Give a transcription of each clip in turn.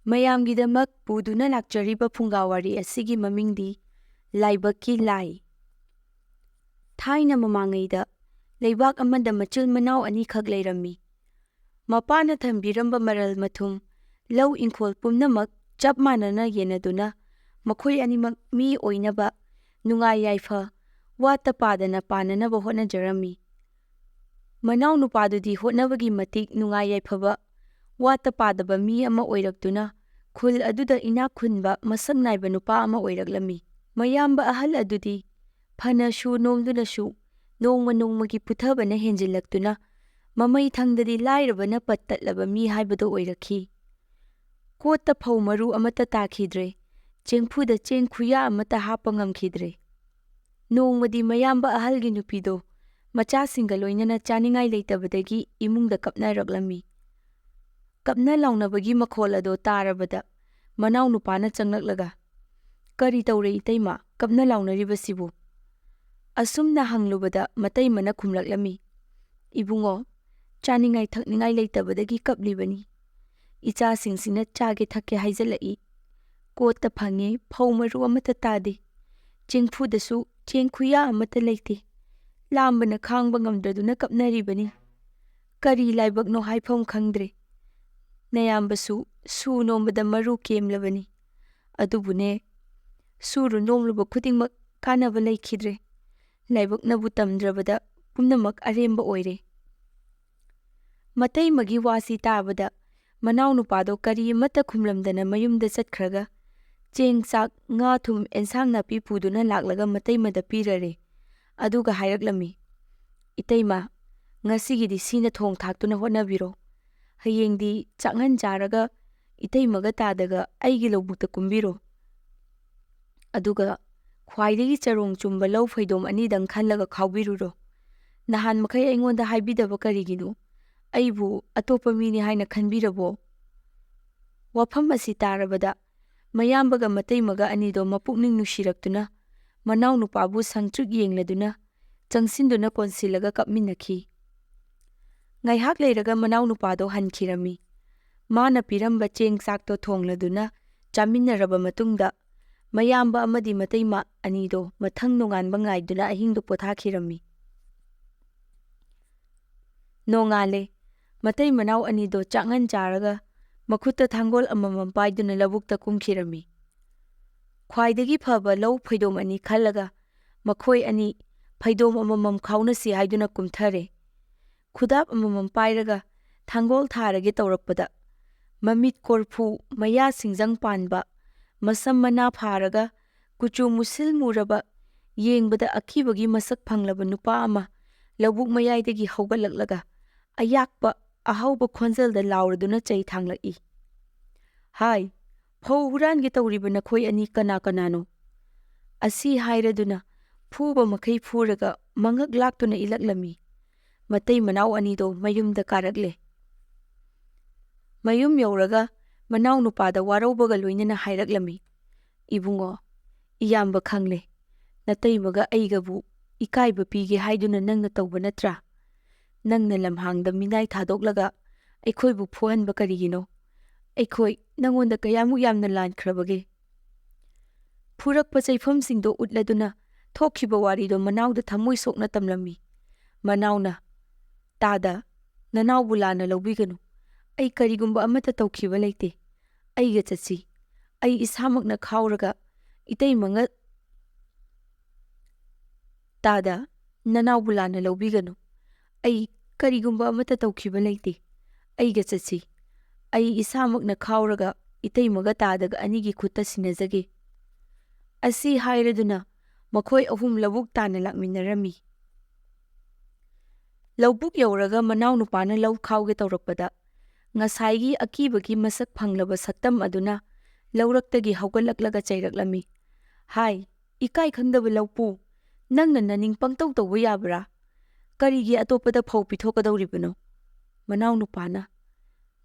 ꯃꯌꯥꯝꯒꯤꯗꯃꯛ ꯄꯨꯗꯨꯅ ꯂꯥꯛꯆꯔꯤꯕ ꯐꯨꯡꯒꯥ ꯋꯥꯔꯤ ꯑꯁꯤꯒꯤ ꯃꯃꯤꯡꯗꯤ ꯂꯥꯏꯕꯛꯀꯤ ꯂꯥꯏ꯫ ꯊꯥꯏꯅ ꯃꯃꯥꯡꯉꯩꯗ ꯂꯩꯕꯥꯛ ꯑꯃꯗ ꯃꯆꯤꯜ ꯃꯅꯥꯎ ꯑꯅꯤꯈꯛ ꯂꯩꯔꯝꯃꯤ꯫ ꯃꯄꯥꯅ ꯊꯝꯕꯤꯔꯝꯕ ꯃꯔꯜ ꯃꯊꯨꯝ, ꯂꯧ ꯏꯪꯈꯣꯜ ꯄꯨꯝꯅꯃꯛ ꯆꯞ ꯃꯥꯟꯅꯅ ꯌꯦꯟꯅꯗꯨꯅ ꯃꯈꯣꯏ ꯑꯅꯤꯃꯛ ꯃꯤ ꯑꯣꯏꯅꯕ ꯅꯨꯡꯉꯥꯏ ꯌꯥꯏꯐ ꯋꯥꯠꯇ ꯄꯥꯗꯅ ꯄꯥꯟꯅꯅꯕ ꯍꯣꯠꯅꯖꯔꯝꯃꯤ꯫ ꯃꯅꯥꯎ ꯅꯨꯄꯥꯗꯨꯗꯤ ꯍꯣꯠꯅꯕꯒꯤ ꯃꯇꯤꯛ ꯅꯨꯡꯉꯥꯏ ꯌꯥꯏꯐꯕ ꯋꯥꯠꯇ ꯄꯥꯗꯕ ꯃꯤ ꯑꯃ ꯑꯣꯏꯔꯛꯇꯨꯅ ꯈꯨꯜ ꯑꯗꯨꯗ ꯏꯅꯥꯛ ꯈꯨꯟꯕ ꯃꯁꯛ ꯅꯥꯏꯕ ꯅꯨꯄꯥ ꯑꯃ ꯑꯣꯏꯔꯛꯂꯝꯃꯤ꯫ ꯃꯌꯥꯝꯕ ꯑꯍꯜ ꯑꯗꯨꯗꯤ ꯐꯅꯁꯨ ꯅꯣꯝꯗꯨꯅꯁꯨ ꯅꯣꯡꯃ ꯅꯣꯡꯃꯒꯤ ꯄꯨꯊꯕꯅ ꯍꯦꯟꯖꯤꯜꯂꯛꯇꯨꯅ ꯃꯃꯩ ꯊꯪꯗꯗꯤ ꯂꯥꯏꯔꯕꯅ ꯄꯠ ꯇꯠꯂꯕ ꯃꯤ ꯍꯥꯏꯕꯗꯣ ꯑꯣꯏꯔꯛꯈꯤ꯫ ꯀꯣꯠꯇ ꯐꯧ ꯃꯔꯨ ꯑꯃꯠꯇ ꯇꯥꯈꯤꯗ꯭ꯔꯦ, ꯆꯦꯡꯐꯨꯗ ꯆꯦꯡ ꯈꯨꯌꯥ ꯑꯃꯠꯇ ꯍꯥꯞꯄ ꯉꯝꯈꯤꯗ꯭ꯔꯦ꯫ ꯅꯣꯡꯃꯗꯤ ꯃꯌꯥꯝꯕ ꯑꯍꯜꯒꯤ ꯅꯨꯄꯤꯗꯣ ꯃꯆꯥꯁꯤꯡꯒ ꯂꯣꯏꯅꯅ ꯆꯥꯅꯤꯡꯉꯥꯏ ꯂꯩꯇꯕꯗꯒꯤ ꯏꯃꯨꯡꯗ ꯀꯞꯅꯔꯛꯂꯝꯃꯤ꯫ ꯀꯞꯅ ꯂꯥꯎꯅꯕꯒꯤ ꯃꯈꯣꯜ ꯑꯗꯣ ꯇꯥꯔꯕꯗ ꯃꯅꯥꯎ ꯅꯨꯄꯥꯅ ꯆꯪꯂꯛꯂꯒ, "ꯀꯔꯤ ꯇꯧꯔꯦ ꯏꯇꯩꯃ, ꯀꯞꯅ ꯂꯥꯎꯅꯔꯤꯕꯁꯤꯕꯨ?" ꯑꯁꯨꯝꯅ ꯍꯪꯂꯨꯕꯗ ꯃꯇꯩꯃꯅ ꯈꯨꯝꯂꯛꯂꯝꯃꯤ, "ꯏꯕꯨꯡꯉꯣ, ꯆꯥꯅꯤꯡꯉꯥꯏ ꯊꯛꯅꯤꯡꯉꯥꯏ ꯂꯩꯇꯕꯗꯒꯤ ꯀꯞꯂꯤꯕꯅꯤ꯫ ꯏꯆꯥꯁꯤꯡꯁꯤꯅ ꯆꯥꯒꯦ ꯊꯛꯀꯦ ꯍꯥꯏꯖꯜꯂꯛꯏ꯫ ꯀꯣꯠꯇ ꯐꯪꯉꯦ, ꯐꯧ ꯃꯔꯨ ꯑꯃꯠꯇ ꯇꯥꯗꯦ, ꯆꯦꯡꯐꯨꯗꯁꯨ ꯆꯦꯡ ꯈꯨꯌꯥ ꯑꯃꯠꯇ ꯂꯩꯇꯦ꯫ ꯂꯥꯝꯕꯅ ꯈꯥꯡꯕ ꯉꯝꯗ꯭ꯔꯗꯨꯅ ꯀꯞꯅꯔꯤꯕꯅꯤ꯫ ꯀꯔꯤ ꯂꯥꯏꯕꯛꯅꯣ ꯍꯥꯏꯐꯝ ꯈꯪꯗ꯭ꯔꯦ꯫ ꯅꯌꯥꯝꯕꯁꯨ ꯁꯨ ꯅꯣꯝꯕꯗ ꯃꯔꯨ ꯀꯦꯝꯂꯕꯅꯤ꯫ ꯑꯗꯨꯕꯨꯅꯦ, ꯁꯨꯔꯨ ꯅꯣꯝꯂꯨꯕ ꯈꯨꯗꯤꯡꯃꯛ ꯀꯥꯟꯅꯕ ꯂꯩꯈꯤꯗ꯭ꯔꯦ꯫ ꯂꯥꯏꯕꯛꯅꯕꯨ ꯇꯝꯗ꯭ꯔꯕꯗ ꯄꯨꯝꯅꯃꯛ ꯑꯔꯦꯝꯕ ꯑꯣꯏꯔꯦ." ꯃꯇꯩꯃꯒꯤ ꯋꯥꯁꯤ ꯇꯥꯕꯗ ꯃꯅꯥꯎ ꯅꯨꯄꯥꯗꯣ ꯀꯔꯤ ꯑꯃꯠꯇ ꯈꯨꯝꯂꯝꯗꯅ ꯃꯌꯨꯝꯗ ꯆꯠꯈ꯭ꯔꯒ ꯆꯦꯡ ꯆꯥꯛ ꯉꯥ ꯊꯨꯝ ꯑꯦꯟꯁꯥꯡ ꯅꯥꯄꯤ ꯄꯨꯗꯨꯅ ꯂꯥꯛꯂꯒ ꯃꯇꯩꯃꯗ ꯄꯤꯔꯔꯦ꯫ ꯑꯗꯨꯒ ꯍꯥꯏꯔꯛꯂꯝꯃꯤ, "ꯏꯇꯩꯃ, ꯉꯁꯤꯒꯤꯗꯤ ꯁꯤꯅ ꯊꯣꯡ ꯊꯥꯛꯇꯨꯅ ꯍꯣꯠꯅꯕꯤꯔꯣ꯫ ꯍꯌꯦꯡꯗꯤ ꯆꯥꯛꯍꯟ ꯆꯥꯔꯒ ꯏꯇꯩꯃꯒ ꯇꯥꯗꯒ ꯑꯩꯒꯤ ꯂꯧꯕꯨꯛꯇ ꯀꯨꯝꯕꯤꯔꯣ꯫ ꯑꯗꯨꯒ ꯈ꯭ꯋꯥꯏꯗꯒꯤ ꯆꯔꯣꯡ ꯆꯨꯝꯕ ꯂꯧ ꯐꯩꯗꯣꯝ ꯑꯅꯤꯗꯪ ꯈꯜꯂꯒ ꯈꯥꯎꯕꯤꯔꯨꯔꯣ꯫ ꯅꯍꯥꯟ ꯃꯈꯩ ꯑꯩꯉꯣꯟꯗ ꯍꯥꯏꯕꯤꯗꯕ ꯀꯔꯤꯒꯤꯅꯣ? ꯑꯩꯕꯨ ꯑꯇꯣꯞꯄ ꯃꯤꯅꯤ ꯍꯥꯏꯅ ꯈꯟꯕꯤꯔꯕꯣ?" ꯋꯥꯐꯝ ꯑꯁꯤ ꯇꯥꯔꯕꯗ ꯃꯌꯥꯝꯕꯒ ꯃꯇꯩꯃꯒ ꯑꯅꯤꯗꯣ ꯃꯄꯨꯛꯅꯤꯡ ꯅꯨꯡꯁꯤꯔꯛꯇꯨꯅ ꯃꯅꯥꯎ ꯅꯨꯄꯥꯕꯨ ꯁꯪꯇ꯭ꯔꯤꯛ ꯌꯦꯡꯂꯗꯨꯅ ꯆꯪꯁꯤꯟꯗꯨꯅ ꯀꯣꯟꯁꯤꯜꯂꯒ ꯀꯞꯃꯤꯟꯅꯈꯤ꯫ ꯉꯥꯏꯍꯥꯛ ꯂꯩꯔꯒ ꯃꯅꯥꯎ ꯅꯨꯄꯥꯗꯣ ꯍꯟꯈꯤꯔꯝꯃꯤ꯫ ꯃꯥꯅ ꯄꯤꯔꯝꯕ ꯆꯦꯡ ꯆꯥꯛꯇꯣ ꯊꯣꯡꯂꯗꯨꯅ ꯆꯥꯃꯤꯟꯅꯔꯕ ꯃꯇꯨꯡꯗ ꯃꯌꯥꯝꯕ ꯑꯃꯗꯤ ꯃꯇꯩꯃ ꯑꯅꯤꯗꯣ ꯃꯊꯪ ꯅꯣꯡꯉꯥꯟꯕ ꯉꯥꯏꯗꯨꯅ ꯑꯍꯤꯡꯗꯣ ꯄꯣꯊꯥꯈꯤꯔꯝꯃꯤ꯫ ꯅꯣꯡꯉꯥꯜꯂꯦ꯫ ꯃꯇꯩ ꯃꯅꯥꯎ ꯑꯅꯤꯗꯣ ꯆꯥꯛꯍꯟ ꯆꯥꯔꯒ ꯃꯈꯨꯠꯇ ꯊꯥꯡꯒꯣꯜ ꯑꯃꯃꯝ パꯏꯗꯨꯅ ꯂꯧꯕꯨꯛꯇ ꯀꯨꯝꯈꯤꯔꯝꯃꯤ꯫ ꯈ꯭ꯋꯥꯏꯗꯒꯤ ꯐꯕ ꯂꯧ ꯐꯩꯗꯣꯝ ꯑꯅꯤ ꯈꯜꯂꯒ ꯃꯈꯣꯏ ꯑꯅꯤ ꯐꯩꯗꯣꯝ ꯑꯃꯃꯝ ꯈꯥꯎꯅꯁꯤ ꯍꯥꯏꯗꯨꯅ ꯀꯨꯝꯊꯔꯦ꯫ ꯈꯨꯗꯥꯞ ꯑꯃꯃꯝ ꯄꯥꯏꯔꯒ ꯊꯥꯡꯒꯣꯜ ꯊꯥꯔꯒꯦ ꯇꯧꯔꯛꯄꯗ ꯃꯃꯤꯠ ꯀꯣꯔꯐꯨ ꯃꯌꯥ ꯁꯤꯡꯖꯪ ꯄꯥꯟꯕ, ꯃꯁꯝ ꯃꯅꯥ ꯐꯥꯔꯒ ꯀꯨꯆꯨ ꯃꯨꯁꯤꯜ ꯃꯨꯔꯕ, ꯌꯦꯡꯕꯗ ꯑꯀꯤꯕꯒꯤ ꯃꯁꯛ ꯐꯪꯂꯕ ꯅꯨꯄꯥ ꯑꯃ ꯂꯧꯕꯨꯛ ꯃꯌꯥꯏꯗꯒꯤ ꯍꯧꯒꯠꯂꯛꯂꯒ ꯑꯌꯥꯛꯄ ꯑꯍꯧꯕ ꯈꯣꯟꯖꯦꯜꯗ ꯂꯥꯎꯔꯗꯨꯅ ꯆꯩ ꯊꯥꯡꯂꯛꯏ, "ꯍꯥꯏ, ꯐꯧ ꯍꯨꯔꯥꯟꯒꯦ ꯇꯧꯔꯤꯕ ꯅꯈꯣꯏ ꯑꯅꯤ ꯀꯅꯥ ꯀꯅꯥꯅꯣ?" ꯑꯁꯤ ꯍꯥꯏꯔꯗꯨꯅ ꯐꯨꯕ ꯃꯈꯩ ꯐꯨꯔꯒ ꯃꯉꯛ ꯂꯥꯛꯇꯨꯅ ꯏꯜꯂꯛꯂꯝꯃꯤ꯫ ꯃꯇꯩ ꯃꯅꯥꯎ ꯑꯅꯤꯗꯣ ꯃꯌꯨꯝꯗ ꯀꯥꯔꯛꯂꯦ꯫ ꯃꯌꯨꯝ ꯌꯧꯔꯒ ꯃꯅꯥꯎ ꯅꯨꯄꯥꯗ ꯋꯥꯔꯧꯕꯒ ꯂꯣꯏꯅꯅ ꯍꯥꯏꯔꯛꯂꯝꯃꯤ, "ꯏꯕꯨꯡꯉꯣ, ꯏꯌꯥꯝꯕ ꯈꯪꯂꯦ, ꯅꯇꯩꯃꯒ ꯑꯩꯒꯕꯨ ꯏꯀꯥꯏꯕ ꯄꯤꯒꯦ ꯍꯥꯏꯗꯨꯅ ꯅꯪꯅ ꯇꯧꯕ ꯅꯠꯇ꯭ꯔꯥ? ꯅꯪꯅ ꯂꯝꯍꯥꯡꯗ ꯃꯤꯅꯥꯏ ꯊꯥꯗꯣꯛꯂꯒ ꯑꯩꯈꯣꯏꯕꯨ ꯐꯨꯍꯟꯕ ꯀꯔꯤꯒꯤꯅꯣ? ꯑꯩꯈꯣꯏ ꯅꯪꯉꯣꯟꯗ ꯀꯌꯥꯃꯨꯛ ꯌꯥꯝꯅ ꯂꯥꯟꯈ꯭ꯔꯕꯒꯦ?" ꯐꯨꯔꯛꯄ ꯆꯩꯐꯝꯁꯤꯡꯗꯣ ꯎꯠꯂꯗꯨꯅ ꯊꯣꯛꯈꯤꯕ ꯋꯥꯔꯤꯗꯣ ꯃꯅꯥꯎꯗ ꯊꯃꯣꯏ ꯁꯣꯛꯅ ꯇꯝꯂꯝꯃꯤ꯫ ꯃꯅꯥꯎꯅ, "ꯇꯥꯗ, ꯅꯅꯥꯎꯕꯨ ꯂꯥꯟꯅ ꯂꯧꯕꯤꯒꯅꯨ꯫ ꯑꯩ ꯀꯔꯤꯒꯨꯝꯕ ꯑꯃꯠꯇ ꯇꯧꯈꯤꯕ ꯂꯩꯇꯦ꯫ ꯑꯩꯒ ꯆꯠꯁꯤ꯫ ꯑꯩ ꯏꯁꯥꯃꯛꯅ ꯈꯥꯎꯔꯒ ꯏꯇꯩꯃꯒ..." "ꯇꯥꯗ, ꯅꯅꯥꯎꯕꯨ ꯂꯥꯟꯅ ꯂꯧꯕꯤꯒꯅꯨ꯫ ꯑꯩ ꯀꯔꯤꯒꯨꯝꯕ ꯑꯃꯠꯇ ꯇꯧꯈꯤꯕ ꯂꯩꯇꯦ꯫ ꯑꯩꯒ ꯆꯠꯁꯤ꯫ ꯑꯩ ꯏꯁꯥꯃꯛꯅ ꯈꯥꯎꯔꯒ ꯏꯇꯩꯃꯒ ꯇꯥꯗꯒ ꯑꯅꯤꯒꯤ ꯈꯨꯠꯇ ꯁꯤꯟꯅꯖꯒꯦ." ꯑꯁꯤ ꯍꯥꯏꯔꯗꯨꯅ ꯃꯈꯣꯏ ꯑꯍꯨꯝ ꯂꯧꯕꯨꯛ ꯇꯥꯟꯅ ꯂꯥꯛꯃꯤꯟꯅꯔꯝꯃꯤ꯫ ꯂꯧꯕꯨꯛ ꯌꯧꯔꯒ ꯃꯅꯥꯎ ꯅꯨꯄꯥꯅ ꯂꯧ ꯈꯥꯎꯒꯦ ꯇꯧꯔꯛꯄꯗ ꯉꯁꯥꯏꯒꯤ ꯑꯀꯤꯕꯒꯤ ꯃꯁꯛ ꯐꯪꯂꯕ ꯁꯛꯇꯝ ꯑꯗꯨꯅ ꯂꯧꯔꯛꯇꯒꯤ ꯍꯧꯒꯠꯂꯛꯂꯒ ꯆꯩꯔꯛꯂꯝꯃꯤ, "ꯍꯥꯏ, ꯏꯀꯥꯏ ꯈꯪꯗꯕ ꯂꯧꯄꯨ, ꯅꯪꯅ ꯅꯅꯤꯡ ꯄꯪꯇꯧ ꯇꯧꯕ ꯌꯥꯕ꯭ꯔꯥ? ꯀꯔꯤꯒꯤ ꯑꯇꯣꯞꯄꯗ ꯐꯧ ꯄꯤꯊꯣꯛꯀꯗꯧꯔꯤꯕꯅꯣ?" ꯃꯅꯥꯎ ꯅꯨꯄꯥꯅ,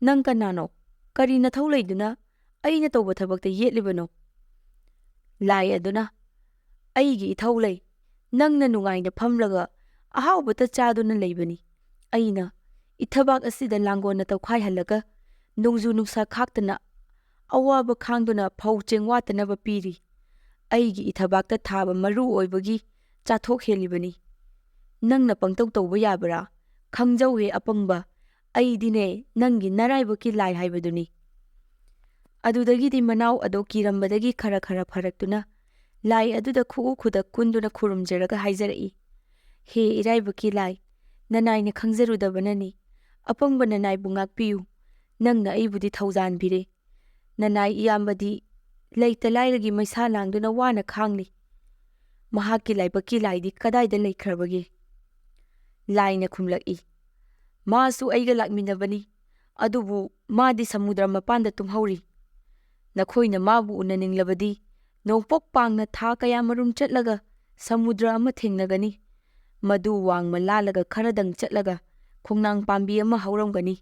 "ꯅꯪ ꯀꯅꯥꯅꯣ? ꯀꯔꯤ ꯅꯊꯧ ꯂꯩꯗꯨꯅ ꯑꯩꯅ ꯇꯧꯕ ꯊꯕꯛꯇ ꯌꯦꯠꯂꯤꯕꯅꯣ?" ꯂꯥꯏ ꯑꯗꯨꯅ, "ꯑꯩꯒꯤ ꯏꯊꯧ ꯂꯩ꯫ ꯅꯪꯅ ꯅꯨꯡꯉꯥꯏꯅ ꯐꯝꯂꯒ ꯑꯍꯥꯎꯕꯇ ꯆꯥꯗꯨꯅ ꯂꯩꯕꯅꯤ꯫ ꯑꯩꯅ ꯏꯊꯕꯥꯛ ꯑꯁꯤꯗ ꯂꯥꯡꯒꯣꯟꯅ ꯇꯧꯈꯥꯏꯍꯜꯂꯒ ꯅꯣꯡꯖꯨ ꯅꯨꯡꯁꯥ ꯈꯥꯛꯇꯅ ꯑꯋꯥꯕ ꯈꯥꯡꯗꯨꯅ ꯐꯧ ꯆꯦꯡ ꯋꯥꯠꯇꯅꯕ ꯄꯤꯔꯤ꯫ ꯑꯩꯒꯤ ꯏꯊꯕꯥꯛꯇ ꯊꯥꯕ ꯃꯔꯨ ꯑꯣꯏꯕꯒꯤ ꯆꯥꯊꯣꯛ ꯍꯦꯜꯂꯤꯕꯅꯤ꯫ ꯅꯪꯅ ꯄꯪꯇꯧ ꯇꯧꯕ ꯌꯥꯕ꯭ꯔꯥ? ꯈꯪꯖꯧꯍꯦ ꯑꯄꯪꯕ, ꯑꯩꯗꯤꯅꯦ ꯅꯪꯒꯤ ꯅꯔꯥꯏꯕꯛꯀꯤ ꯂꯥꯏ ꯍꯥꯏꯕꯗꯨꯅꯤ꯫ ꯑꯗꯨꯗꯒꯤꯗꯤ ꯃꯅꯥꯎ ꯑꯗꯣ ꯀꯤꯔꯝꯕꯗꯒꯤ ꯈꯔ ꯈꯔ ꯐꯔꯛꯇꯨꯅ ꯂꯥꯏ ꯑꯗꯨꯗ ꯈꯨꯎ ꯈꯨꯗꯛ ꯀꯨꯟꯗꯨꯅ ꯈꯨꯔꯨꯝꯖꯔꯒ ꯍꯥꯏꯖꯔꯛꯏ, ꯍꯦ ꯏꯔꯥꯏꯕꯛꯀꯤ ꯂꯥꯏ, ꯅꯅꯥꯏꯅ ꯈꯪꯖꯔꯨꯗꯕꯅꯅꯤ꯫ ꯑꯄꯪꯕ ꯅꯅꯥꯏꯕꯨ ꯉꯥꯛꯄꯤꯌꯨ꯫ ꯅꯪꯅ ꯑꯩꯕꯨꯗꯤ ꯊꯧꯖꯥꯟꯕꯤꯔꯦ꯫ ꯅꯅꯥꯏ ꯏꯌꯥꯝꯕꯗꯤ ꯂꯩꯇ ꯂꯥꯏꯔꯒꯤ ꯃꯩꯁꯥ ꯂꯥꯡꯗꯨꯅ ꯋꯥꯅ ꯈꯥꯡꯂꯤ꯫ ꯃꯍꯥꯛꯀꯤ ꯂꯥꯏꯕꯛꯀꯤ ꯂꯥꯏꯗꯤ ꯀꯗꯥꯏꯗ ꯂꯩꯈ꯭ꯔꯕꯒꯦ? ꯂꯥꯏꯅ ꯈꯨꯝꯂꯛꯏ, ꯃꯥꯁꯨ ꯑꯩꯒ ꯂꯥꯛꯃꯤꯟꯅꯕꯅꯤ, ꯑꯗꯨꯕꯨ ꯃꯥꯗꯤ ꯁꯃꯨꯗ꯭ꯔ ꯃꯄꯥꯟꯗ ꯇꯨꯝꯍꯧꯔꯤ꯫ ꯅꯈꯣꯏꯅ ꯃꯥꯕꯨ ꯎꯅꯅꯤꯡꯂꯕꯗꯤ ꯅꯣꯡꯄꯣꯛ ꯄꯥꯡꯅ ꯊꯥ ꯀꯌꯥꯃꯔꯨꯝ ꯆꯠꯂꯒ ꯁꯃꯨꯗ꯭ꯔ ꯑꯃ ꯊꯦꯡꯅꯒꯅꯤ꯫ ꯃꯗꯨ ꯋꯥꯡꯃ ꯂꯥꯜꯂꯒ ꯈꯔꯗꯪ ꯆꯠꯂꯒ ꯈꯣꯡꯅꯥꯡ ꯄꯥꯝꯕꯤ ꯑꯃ ꯍꯧꯔꯝꯒꯅꯤ꯫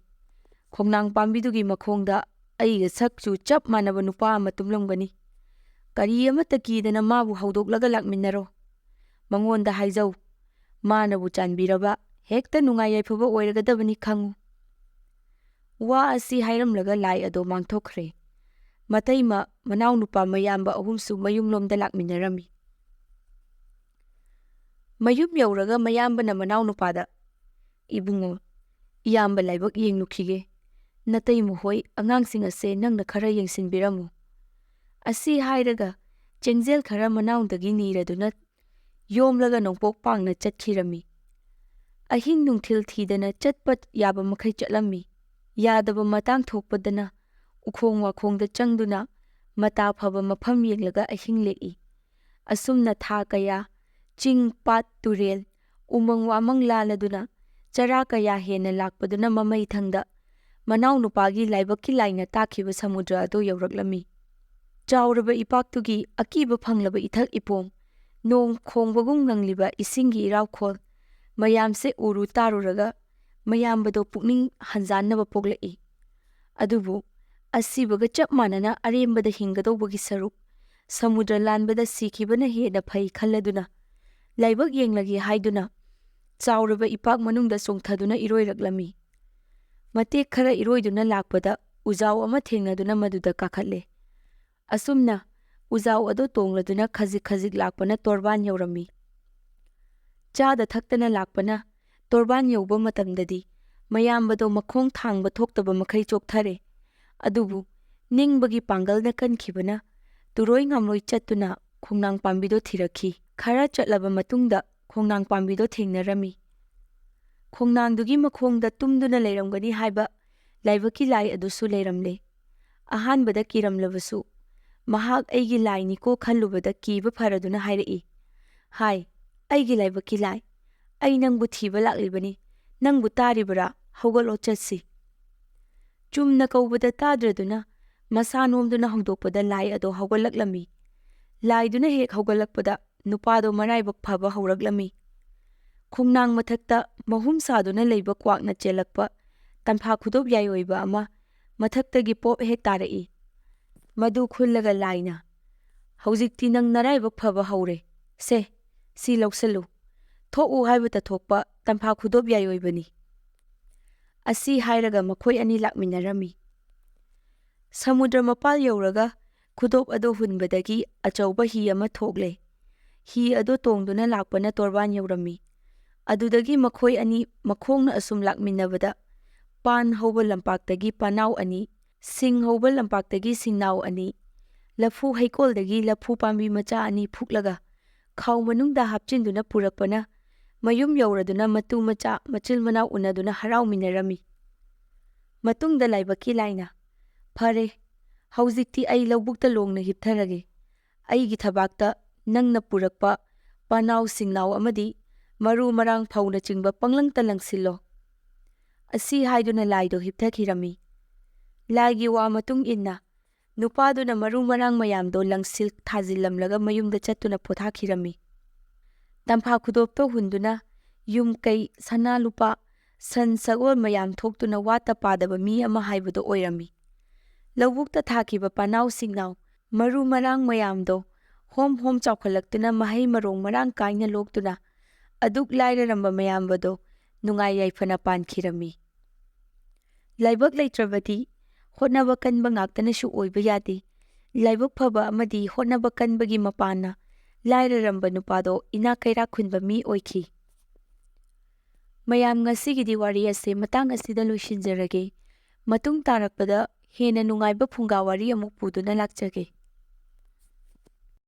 ꯈꯣꯡꯅꯥꯡ ꯄꯥꯝꯕꯤꯗꯨꯒꯤ ꯃꯈꯣꯡꯗ ꯑꯩꯒ ꯁꯛꯆꯨ ꯆꯞ ꯃꯥꯟꯅꯕ ꯅꯨꯄꯥ ꯑꯃ ꯇꯨꯝꯂꯝꯒꯅꯤ꯫ ꯀꯔꯤ ꯑꯃꯠꯇ ꯀꯤꯗꯅ ꯃꯥꯕꯨ ꯍꯧꯗꯣꯛꯂꯒ ꯂꯥꯛꯃꯤꯟꯅꯔꯣ꯫ ꯃꯉꯣꯟꯗ ꯍꯥꯏꯖꯧ, ꯃꯥꯅꯕꯨ ꯆꯥꯟꯕꯤꯔꯕ ꯍꯦꯛꯇ ꯅꯨꯡꯉꯥꯏ ꯌꯥꯏꯐꯕ ꯑꯣꯏꯔꯒꯗꯕꯅꯤ ꯈꯪꯉꯨ꯫ ꯋꯥ ꯑꯁꯤ ꯍꯥꯏꯔꯝꯂꯒ ꯂꯥꯏ ꯑꯗꯣ ꯃꯥꯡꯊꯣꯛꯈ꯭ꯔꯦ꯫ ꯃꯇꯩꯃ ꯃꯅꯥꯎꯅꯨꯄꯥ ꯃꯌꯥꯝꯕ ꯑꯍꯨꯝꯁꯨ ꯃꯌꯨꯝꯂꯣꯝꯗ ꯂꯥꯛꯃꯤꯟꯅꯔꯝꯃꯤ꯫ ꯃꯌꯨꯝ ꯌꯧꯔꯒ ꯃꯌꯥꯝꯕꯅ ꯃꯅꯥꯎꯅꯨꯄꯥꯗ, ꯏꯕꯨꯡꯉꯣ, ꯏꯌꯥꯝꯕ ꯂꯥꯏꯕꯛ ꯌꯦꯡꯂꯨꯈꯤꯒꯦ꯫ ꯅꯇꯩꯃ ꯍꯣꯏ ꯑꯉꯥꯡꯁꯤꯡ ꯑꯁꯦ ꯅꯪꯅ ꯈꯔ ꯌꯦꯡꯁꯤꯟꯕꯤꯔꯝꯃꯨ꯫ ꯑꯁꯤ ꯍꯥꯏꯔꯒ ꯆꯦꯡꯖꯦꯜ ꯈꯔ ꯃꯅꯥꯎꯗꯒꯤ ꯅꯤꯔꯗꯨꯅ ꯌꯣꯝꯂꯒ ꯅꯣꯡꯄꯣꯛ ꯄꯥꯡꯅ ꯆꯠꯈꯤꯔꯝꯃꯤ꯫ ꯑꯍꯤꯡ ꯅꯨꯡꯊꯤꯜ ꯊꯤꯗꯅ ꯆꯠꯄ ꯌꯥꯕ ꯃꯈꯩ ꯆꯠꯂꯝꯃꯤ꯫ ꯌꯥꯗꯕ ꯃꯇꯥꯡ ꯊꯣꯛꯄꯗꯅ ꯎꯈꯣꯡ ꯋꯥꯈꯣꯡꯗ ꯆꯪꯗꯨꯅ ꯃꯇꯥ ꯐꯕ ꯃꯐꯝ ꯌꯦꯡꯂꯒ ꯑꯍꯤꯡ ꯂꯦꯛꯏ꯫ ꯑꯁꯨꯝꯅ ꯊꯥ ꯀꯌꯥ ꯆꯤꯡ ꯄꯥꯠ ꯇꯨꯔꯦꯜ ꯎꯃꯪ ꯋꯥꯃꯪ ꯂꯥꯜꯂꯗꯨꯅ ꯆꯔꯥ ꯀꯌꯥ ꯍꯦꯟꯅ ꯂꯥꯛꯄꯗꯨꯅ ꯃꯃꯩꯊꯪꯗ ꯃꯅꯥꯎꯅꯨꯄꯥꯒꯤ ꯂꯥꯏꯕꯛꯀꯤ ꯂꯥꯏꯅ ꯇꯥꯛꯈꯤꯕ ꯁꯃꯨꯗ꯭ꯔ ꯑꯗꯨ ꯌꯧꯔꯛꯂꯝꯃꯤ꯫ ꯆꯥꯎꯔꯕ ꯏꯄꯥꯛꯇꯨꯒꯤ ꯑꯀꯤꯕ ꯐꯪꯂꯕ ꯏꯊꯛ ꯏꯄꯣꯝ, ꯅꯣꯡ ꯈꯣꯡꯕꯒꯨꯝ ꯉꯪꯂꯤꯕ ꯏꯁꯤꯡꯒꯤ ꯏꯔꯥꯎꯈꯣꯜ ꯃꯌꯥꯝꯁꯦ ꯎꯔꯨ ꯇꯥꯔꯨꯔꯒ ꯃꯌꯥꯝꯕꯗꯣ ꯄꯨꯛꯅꯤꯡ ꯍꯟꯖꯥꯟꯅꯕ ꯄꯣꯛꯂꯛꯏ꯫ ꯑꯗꯨꯕꯨ ꯑꯁꯤꯕꯒ ꯆꯞ ꯃꯥꯟꯅꯅ ꯑꯔꯦꯝꯕꯗ ꯍꯤꯡꯒꯗꯧꯕꯒꯤ ꯁꯔꯨꯛ ꯁꯃꯨꯗ꯭ꯔ ꯂꯥꯟꯕꯗ ꯁꯤꯈꯤꯕꯅ ꯍꯦꯟꯅ ꯐꯩ ꯈꯜꯂꯗꯨꯅ ꯂꯥꯏꯕꯛ ꯌꯦꯡꯂꯒꯦ ꯍꯥꯏꯗꯨꯅ ꯆꯥꯎꯔꯕ ꯏꯄꯥꯛ ꯃꯅꯨꯡꯗ ꯆꯣꯡꯊꯗꯨꯅ ꯏꯔꯣꯏꯔꯛꯂꯝꯃꯤ꯫ ꯃꯇꯦꯛ ꯈꯔ ꯏꯔꯣꯏꯗꯨꯅ ꯂꯥꯛꯄꯗ ꯎꯖꯥꯎ ꯑꯃ ꯊꯦꯡꯅꯗꯨꯅ ꯃꯗꯨꯗ ꯀꯥꯈꯠꯂꯦ꯫ ꯑꯁꯨꯝꯅ ꯎꯖꯥꯎ ꯑꯗꯨ ꯇꯣꯡꯂꯗꯨꯅ ꯈꯖꯤꯛ ꯈꯖꯤꯛ ꯂꯥꯛꯄꯅ ꯇꯣꯔꯕꯥꯟ ꯌꯧꯔꯝꯃꯤ꯫ ꯆꯥꯗ ꯊꯛꯇꯅ ꯂꯥꯛꯄꯅ ꯇꯣꯔꯕꯥꯟ ꯌꯧꯕ ꯃꯇꯝꯗꯗꯤ ꯃꯌꯥꯝꯕꯗꯣ ꯃꯈꯣꯡ ꯊꯥꯡꯕ ꯊꯣꯛꯇꯕ ꯃꯈꯩ ꯆꯣꯛꯊꯔꯦ꯫ ꯑꯗꯨꯕꯨ ꯅꯤꯡꯕꯒꯤ ꯄꯥꯡꯒꯜꯅ ꯀꯟꯈꯤꯕꯅ ꯇꯨꯔꯣꯏ ꯉꯥꯝꯂꯣꯏ ꯆꯠꯇꯨꯅ ꯈꯣꯡꯅꯥꯡ ꯄꯥꯝꯕꯤꯗꯣ ꯊꯤꯔꯛꯈꯤ꯫ ꯈꯔ ꯆꯠꯂꯕ ꯃꯇꯨꯡꯗ ꯈꯣꯡꯅꯥꯡ ꯄꯥꯝꯕꯤꯗꯣ ꯊꯦꯡꯅꯔꯝꯃꯤ꯫ ꯈꯣꯡꯅꯥꯡꯗꯨꯒꯤ ꯃꯈꯣꯡꯗ ꯇꯨꯝꯗꯨꯅ ꯂꯩꯔꯝꯒꯅꯤ ꯍꯥꯏꯕ ꯂꯥꯏꯕꯛꯀꯤ ꯂꯥꯏ ꯑꯗꯨꯁꯨ ꯂꯩꯔꯝꯂꯦ꯫ ꯑꯍꯥꯟꯕꯗ ꯀꯤꯔꯝꯂꯕꯁꯨ ꯃꯍꯥꯛ ꯑꯩꯒꯤ ꯂꯥꯏꯅꯤꯀꯣ ꯈꯜꯂꯨꯕꯗ ꯀꯤꯕ ꯐꯔꯗꯨꯅ ꯍꯥꯏꯔꯛꯏ, ꯍꯥꯏ, ꯑꯩꯒꯤ ꯂꯥꯏꯕꯛꯀꯤ ꯂꯥꯏ, ꯑꯩ ꯅꯪꯕꯨ ꯊꯤꯕ ꯂꯥꯛꯂꯤꯕꯅꯤ꯫ ꯅꯪꯕꯨ ꯇꯥꯔꯤꯕꯔꯥ? ꯍꯧꯒꯠꯂꯣ ꯆꯠꯁꯤ꯫ ꯆꯨꯝꯅ ꯀꯧꯕꯗ ꯇꯥꯗ꯭ꯔꯗꯨꯅ ꯃꯁꯥ ꯅꯣꯝꯗꯨꯅ ꯍꯧꯗꯣꯛꯄꯗ ꯂꯥꯏ ꯑꯗꯣ ꯍꯧꯒꯠꯂꯛꯂꯝꯃꯤ꯫ ꯂꯥꯏꯗꯨꯅ ꯍꯦꯛ ꯍꯧꯒꯠꯂꯛꯄꯗ ꯅꯨꯄꯥꯗꯣ ꯃꯔꯥꯏꯕꯛ ꯐꯕ ꯍꯧꯔꯛꯂꯝꯃꯤ꯫ ꯈꯣꯡꯅꯥꯡ ꯃꯊꯛꯇ ꯃꯍꯨꯝ ꯁꯥꯗꯨꯅ ꯂꯩꯕ ꯀ꯭ꯋꯥꯛꯅ ꯆꯦꯜꯂꯛꯄ ꯇꯝꯐꯥ ꯈꯨꯗꯣꯞ ꯌꯥꯏꯑꯣꯏꯕ ꯑꯃ ꯃꯊꯛꯇꯒꯤ ꯄꯣꯞ ꯍꯦꯛ ꯇꯥꯔꯛꯏ꯫ ꯃꯗꯨ ꯈꯨꯜꯂꯒ ꯂꯥꯏꯅ, ꯍꯧꯖꯤꯛꯇꯤ ꯅꯪ ꯅꯔꯥꯏꯕꯛ ꯐꯕ ꯍꯧꯔꯦ꯫ ꯁꯦ, ꯁꯤ ꯂꯧꯁꯜꯂꯨ꯫ ꯊꯣꯛꯎ ꯍꯥꯏꯕꯇ ꯊꯣꯛꯄ ꯇꯝꯐꯥ ꯈꯨꯗꯣꯞ ꯌꯥꯏꯑꯣꯏꯕꯅꯤ꯫ ꯑꯁꯤ ꯍꯥꯏꯔꯒ ꯃꯈꯣꯏ ꯑꯅꯤ ꯂꯥꯛꯃꯤꯟꯅꯔꯝꯃꯤ꯫ ꯁꯃꯨꯗ꯭ꯔ ꯃꯄꯥꯜ ꯌꯧꯔꯒ ꯈꯨꯗꯣꯞ ꯑꯗꯨ ꯍꯨꯟꯕꯗꯒꯤ ꯑꯆꯧꯕ ꯍꯤ ꯑꯃ ꯊꯣꯛꯂꯦ꯫ ꯍꯤ ꯑꯗꯨ ꯇꯣꯡꯗꯨꯅ ꯂꯥꯛꯄꯅ ꯇꯣꯔꯕꯥꯟ ꯌꯧꯔꯝꯃꯤ꯫ ꯑꯗꯨꯗꯒꯤ ꯃꯈꯣꯏ ꯑꯅꯤ ꯃꯈꯣꯡꯅ ꯑꯁꯨꯝ ꯂꯥꯛꯃꯤꯟꯅꯕꯗ ꯄꯥꯟ ꯍꯧꯕ ꯂꯝꯄꯥꯛꯇꯒꯤ ꯄꯥꯅꯥꯎ ꯑꯅꯤ, ꯁꯤꯡ ꯍꯧꯕ ꯂꯝꯄꯥꯛꯇꯒꯤ ꯁꯤꯡꯅꯥꯎ ꯑꯅꯤ, ꯂꯐꯨ ꯍꯩꯀꯣꯜꯗꯒꯤ ꯂꯐꯨ ꯄꯥꯝꯕꯤ ꯃꯆꯥ ꯑꯅꯤ ꯐꯨꯛꯂꯒ ꯈꯥꯎ ꯃꯅꯨꯡꯗ ꯍꯥꯞꯆꯤꯟꯗꯨꯅ ꯄꯨꯔꯛꯄꯅ ꯃꯌꯨꯝ ꯌꯧꯔꯗꯨꯅ ꯃꯇꯨ ꯃꯆꯥ ꯃꯆꯤꯜ ꯃꯅꯥꯎ ꯎꯅꯗꯨꯅ ꯍꯔꯥꯎꯃꯤꯟꯅꯔꯝꯃꯤ꯫ ꯃꯇꯨꯡꯗ ꯂꯥꯏꯕꯛꯀꯤ ꯂꯥꯏꯅ, ꯐꯔꯦ, ꯍꯧꯖꯤꯛꯇꯤ ꯑꯩ ꯂꯧꯕꯨꯛꯇ ꯂꯣꯡꯅ ꯍꯤꯞꯊꯔꯒꯦ꯫ ꯑꯩꯒꯤ ꯊꯕꯥꯛꯇ ꯅꯪꯅ ꯄꯨꯔꯛꯄ ꯄꯥꯅꯥꯎ ꯁꯤꯡꯅꯥꯎ ꯑꯃꯗꯤ ꯃꯔꯨ ꯃꯔꯥꯡ ꯐꯧꯅꯆꯤꯡꯕ ꯄꯪꯂꯪꯇ ꯂꯪꯁꯤꯜꯂꯣ꯫ ꯑꯁꯤ ꯍꯥꯏꯗꯨꯅ ꯂꯥꯏꯗꯣ ꯍꯤꯞꯊꯈꯤꯔꯝꯃꯤ꯫ ꯂꯥꯏꯒꯤ ꯋꯥ ꯃꯇꯨꯡ ꯏꯟꯅ ꯅꯨꯄꯥꯗꯨꯅ ꯃꯔꯨ ꯃꯔꯥꯡ ꯃꯌꯥꯝꯗꯣ ꯂꯪꯁꯤꯜ ꯊꯥꯖꯤꯜꯂꯝꯂꯒ ꯃꯌꯨꯝꯗ ꯆꯠꯇꯨꯅ ꯄꯣꯊꯥꯈꯤꯔꯝꯃꯤ꯫ ꯇꯝꯐꯥ ꯈꯨꯗꯣꯞꯇꯣ ꯍꯨꯟꯗꯨꯅ ꯌꯨꯝ ꯀꯩ ꯁꯅꯥ ꯂꯨꯄꯥ ꯁꯟ ꯁꯒꯣꯜ ꯃꯌꯥꯝ ꯊꯣꯛꯇꯨꯅ ꯋꯥꯠꯇ ꯄꯥꯗꯕ ꯃꯤ ꯑꯃ ꯍꯥꯏꯕꯗꯣ ꯑꯣꯏꯔꯝꯃꯤ꯫ ꯂꯧꯕꯨꯛꯇ ꯊꯥꯈꯤꯕ ꯄꯥꯅꯥꯎ ꯁꯤꯡꯅꯥꯎ ꯃꯔꯨ ꯃꯔꯥꯡ ꯃꯌꯥꯝꯗꯣ ꯍꯣꯝ ꯍꯣꯝ ꯆꯥꯎꯈꯠꯂꯛꯇꯨꯅ ꯃꯍꯩ ꯃꯔꯣꯡ ꯃꯔꯥꯡ ꯀꯥꯏꯅ ꯂꯣꯛꯇꯨꯅ ꯑꯗꯨꯛ ꯂꯥꯏꯔꯔꯝꯕ ꯃꯌꯥꯝꯕꯗꯣ ꯅꯨꯡꯉꯥꯏ ꯌꯥꯏꯐꯅ ꯄꯥꯟꯈꯤꯔꯝꯃꯤ꯫ ꯂꯥꯏꯕꯛ ꯂꯩꯇ꯭ꯔꯕꯗꯤ ꯍꯣꯠꯅꯕ ꯀꯟꯕ ꯉꯥꯛꯇꯅꯁꯨ ꯑꯣꯏꯕ ꯌꯥꯗꯦ꯫ ꯂꯥꯏꯕꯛ ꯐꯕ ꯑꯃꯗꯤ ꯍꯣꯠꯅꯕ ꯀꯟꯕꯒꯤ ꯃꯄꯥꯟꯅ ꯂꯥꯏꯔꯔꯝꯕ ꯅꯨꯄꯥꯗꯣ ꯏꯅꯥꯛ ꯀꯩꯔꯥꯛ ꯈꯨꯟꯕ ꯃꯤ ꯑꯣꯏꯈꯤ꯫ ꯃꯌꯥꯝ ꯉꯁꯤꯒꯤꯗꯤ ꯋꯥꯔꯤ ꯑꯁꯤ ꯃꯇꯥꯡ ꯑꯁꯤꯗ ꯂꯣꯏꯁꯤꯟꯖꯔꯒꯦ꯫ ꯃꯇꯨꯡ ꯇꯥꯔꯛꯄꯗ ꯍꯦꯟꯅ ꯅꯨꯡꯉꯥꯏꯕ ꯐꯨꯡꯒꯥ ꯋꯥꯔꯤ ꯑꯃꯨꯛ ꯄꯨꯗꯨꯅ ꯂꯥꯛꯆꯒꯦ꯫